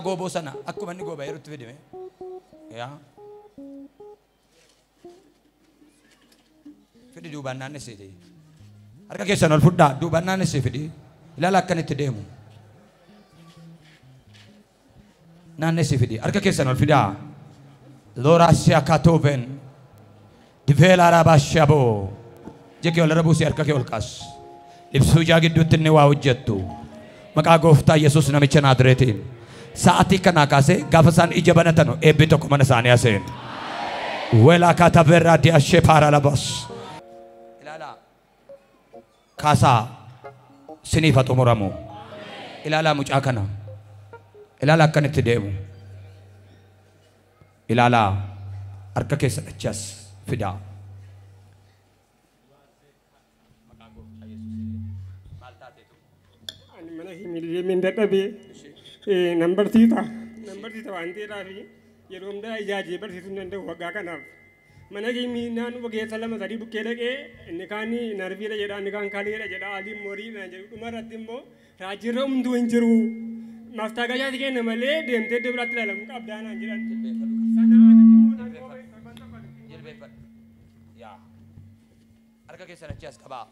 Gobo sana, aku mandi goba irut video ya. Fidi du banane sih. Harga kesan al fudda du banane sih fidi. Ilala kan itu demo. Nane sih fidi. Harga kesan al fida. Lora sia katoven. Divela rabashabo. Jeki ol rabu si harga ke olkas. Ibsu jagi dutinne wa ujjatu. Maka gofta Yesus namicha nadretin. Saat ikan akase gafasan ijabanatano ebito kumana sani asen. Wela kata verra dia shepara la bos. Ilala kasa sinifat umuramu. Ilala mucakana. Ilala kanit demu. Ilala arka kesa jas fida. Ani mana himili minda tabi. Number tita wanti rafi yerum da ijaji bar situ nende waga kanaf mana gi mi nan wage salama sadi bukele ke nikani narvi la jeda nikan kali la jeda ali mori na je umar atimbo rajirum du injiru mastaga jadi ke namale dem te de brat lalam kabdana jiran ya arka ke sana jas kaba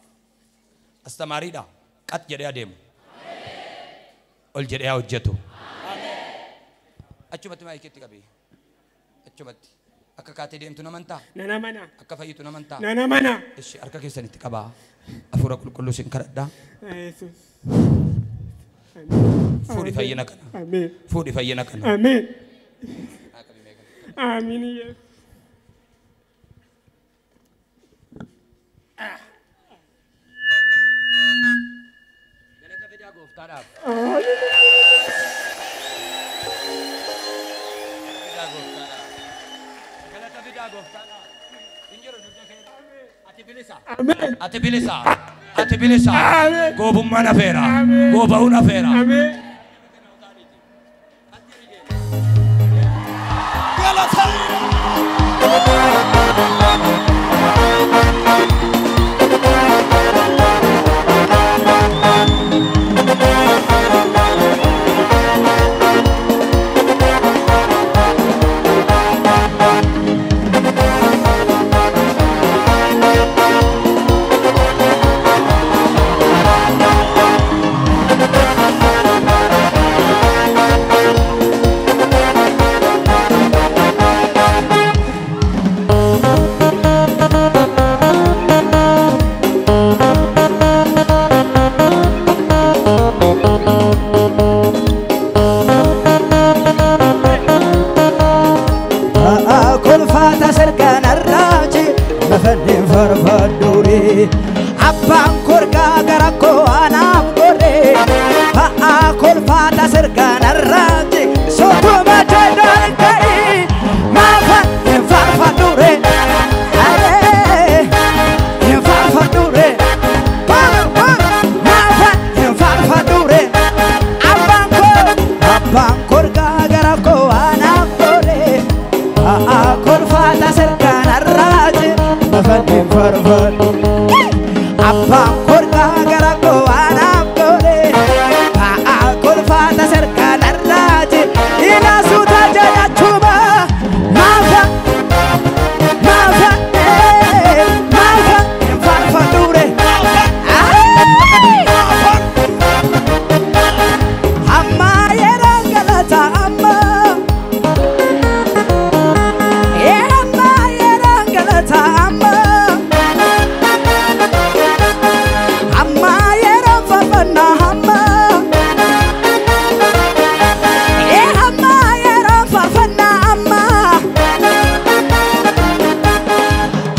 astamarida kat jadi adem ol jadi hujjatu achumatti ma iketti qabi achumatti akka kaate deemtu namanta nana mana akka fayyitu namanta nana mana ishi harka keessanitti qaba afuura qulqulluu sin kadhadha yesus fuudhi fayyina kana amen fuudhi fayyina kana amen amin yes galata fida gooftaadhaaf ati bilisa gobummaa nafeera goba'uu nafeera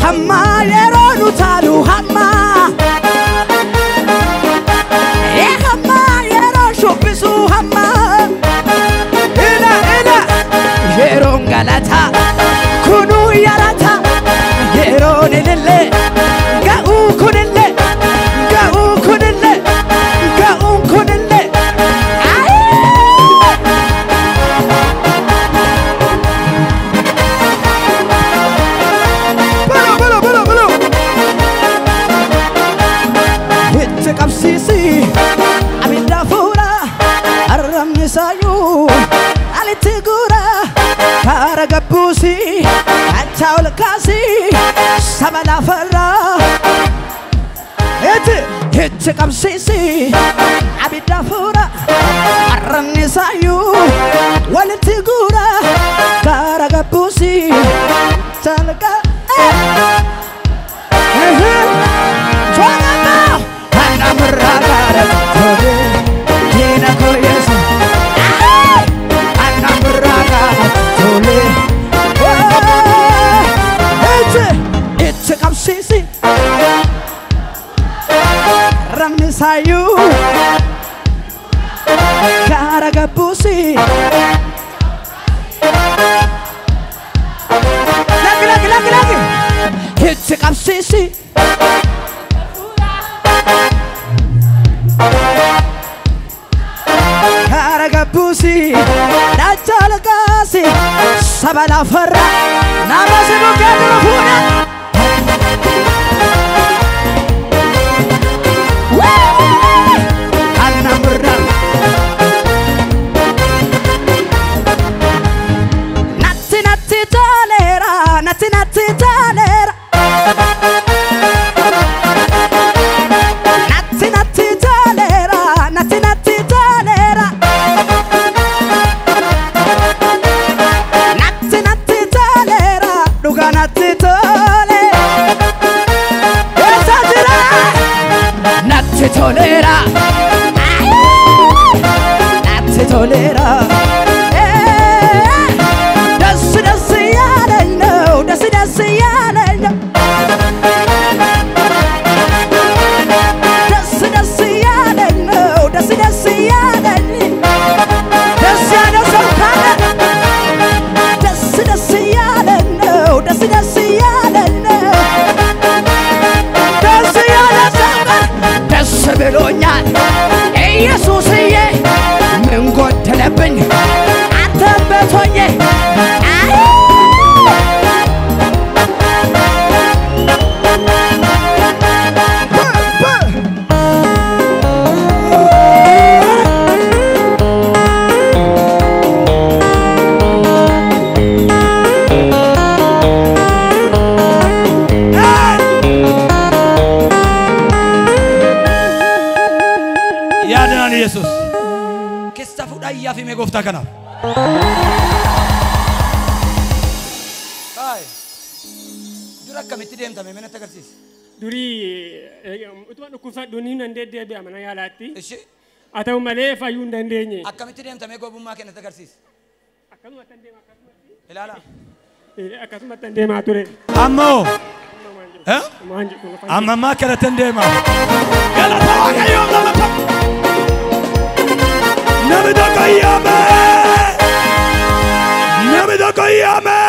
hamma yeroo nu taanu hamma hamma yeroo shubbisu hamma ila yeroon galata kunu yarata yeroon ilille ga'uu kunille ga'uu kunille ga'uun kunille itti qabsiisi abidda fuura arrabni saayuu alitti guura kaara gabbuusi acha ol kaasi saba lafarraa itti qabsiisi abidda fuura arrabni saayuu walitti guura kaara gabbuusi acha ol kaasi Sayu Kara gabusi Lagi Hit up sisi Kara gabusi Dajjal kasi Sabala farra Nama sebuka telefona tolera natti tolera das yalay no das yalay no das yalay no das yalay das yana sokana das yalay no das yalay no das yana sokana das ብሎኛል ኢየሱስዬ ምን ጎደለብኝ አንተበት ሆኜ Yesus kesta fuda yafi me gofta kana ay dura kamiti demta me mena tagarsis duri utuma dukufa dunina ndede be amana yalati eshi ataw male fayun ndenye akamiti demta me gobuma kena tagarsis akamu atande makasuma ilala akasuma tande ma ture ammo amma ma kala tande ma yala tawaga yom la Nami da kayame